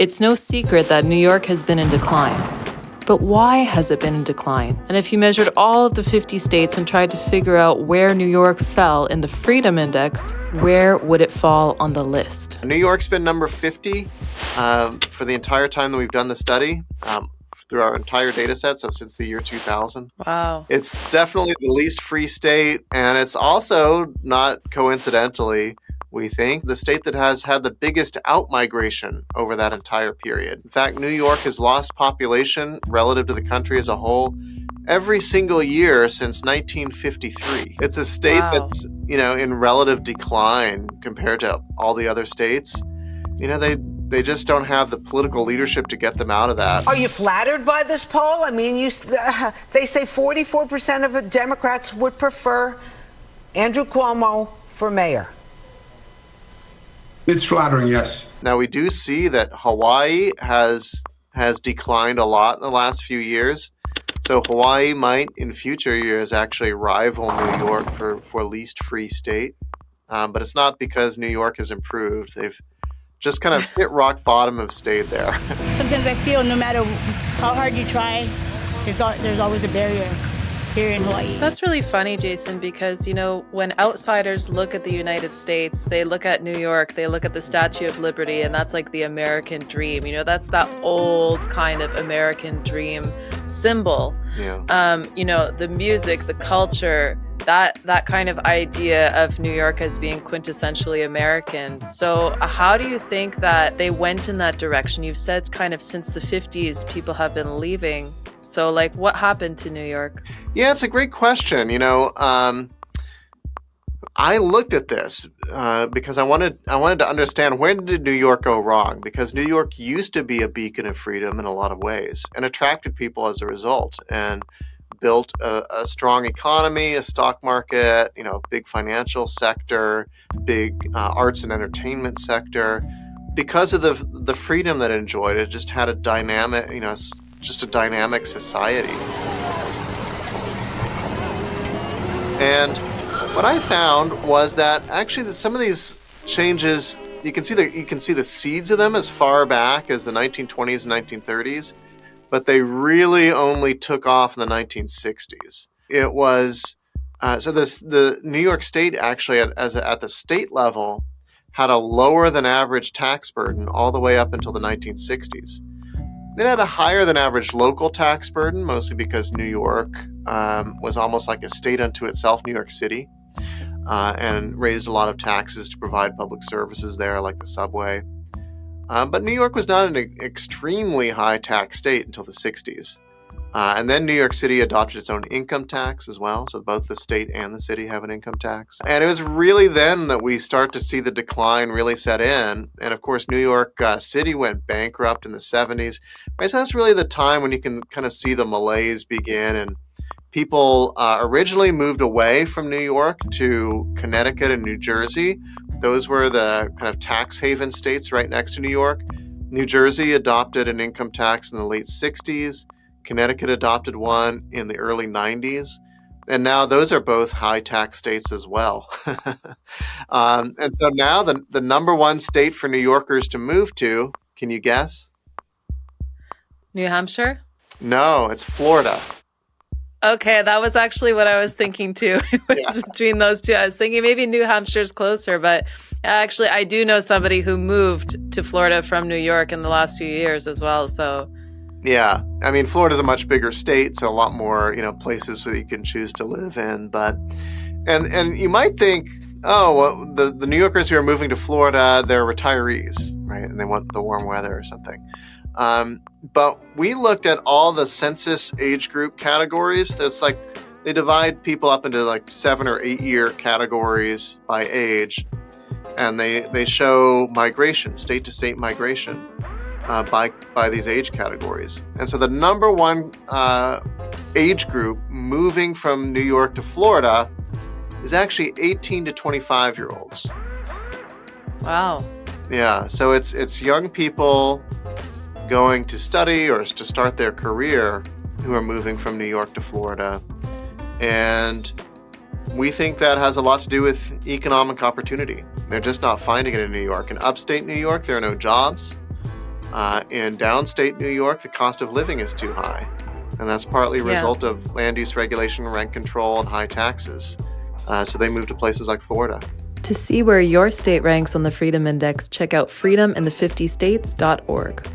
It's no secret that New York has been in decline. But why has it been in decline? And if you measured all of the 50 states and tried to figure out where New York fell in the Freedom Index, where would it fall on the list? New York's been number 50 for the entire time that we've done the study, through our entire data set, so since the year 2000. Wow. It's definitely the least free state, and it's also, not coincidentally, we think, the state that has had the biggest outmigration over that entire period. In fact, New York has lost population relative to the country as a whole every single year since 1953. It's a state that's, in relative decline compared to all the other states. They just don't have the political leadership to get them out of that. Are you flattered by this poll? I mean, they say 44% of the Democrats would prefer Andrew Cuomo for mayor. It's flattering, yes. Now, we do see that Hawaii has declined a lot in the last few years. So Hawaii might, in future years, actually rival New York for least free state. But it's not because New York has improved. They've just kind of hit rock bottom, have stayed there. Sometimes I feel no matter how hard you try, there's always a barrier here in Hawaii. That's really funny, Jason, because, when outsiders look at the United States, they look at New York, they look at the Statue of Liberty, and that's like the American dream. That's that old kind of American dream symbol. Yeah. The music, the culture, that kind of idea of New York as being quintessentially American. So how do you think that they went in that direction? You've said kind of since the 50s, people have been leaving. So what happened to New York? Yeah, it's a great question. I looked at this because I wanted to understand, where did New York go wrong? Because New York used to be a beacon of freedom in a lot of ways and attracted people as a result, and built a strong economy, a stock market, big financial sector, big arts and entertainment sector. Because of the freedom that it enjoyed, it just had a dynamic, just a dynamic society. And what I found was that actually some of these changes, you can see the seeds of them as far back as the 1920s and 1930s, but they really only took off in the 1960s. It was the New York State actually at the state level had a lower than average tax burden all the way up until the 1960s. It had a higher than average local tax burden, mostly because New York was almost like a state unto itself, New York City, and raised a lot of taxes to provide public services there, like the subway. But New York was not an extremely high tax state until the 60s. And then New York City adopted its own income tax as well. So both the state and the city have an income tax. And it was really then that we start to see the decline really set in. And of course, New York City went bankrupt in the 70s. Right? So that's really the time when you can kind of see the malaise begin. And people originally moved away from New York to Connecticut and New Jersey. Those were the kind of tax haven states right next to New York. New Jersey adopted an income tax in the late 60s. Connecticut adopted one in the early 90s. And now those are both high tax states as well. And so now the number one state for New Yorkers to move to, can you guess? New Hampshire? No, it's Florida. Okay, that was actually what I was thinking too. It was between those two. I was thinking maybe New Hampshire's closer, but actually I do know somebody who moved to Florida from New York in the last few years as well. So yeah, I mean, Florida's a much bigger state, so a lot more, places where you can choose to live in. But and you might think, oh, well, the New Yorkers who are moving to Florida, they're retirees, right? And they want the warm weather or something. But we looked at all the census age group categories. That's they divide people up into 7 or 8 year categories by age, and they show migration, state to state migration by these age categories. And so the number one age group moving from New York to Florida is actually 18 to 25 year olds. Wow. Yeah, so it's young people going to study or to start their career who are moving from New York to Florida. And we think that has a lot to do with economic opportunity. They're just not finding it in New York. In upstate New York, there are no jobs. In downstate New York, the cost of living is too high. And that's partly a result of land use regulation, rent control, and high taxes. So they moved to places like Florida. To see where your state ranks on the Freedom Index, check out freedominthe50states.org.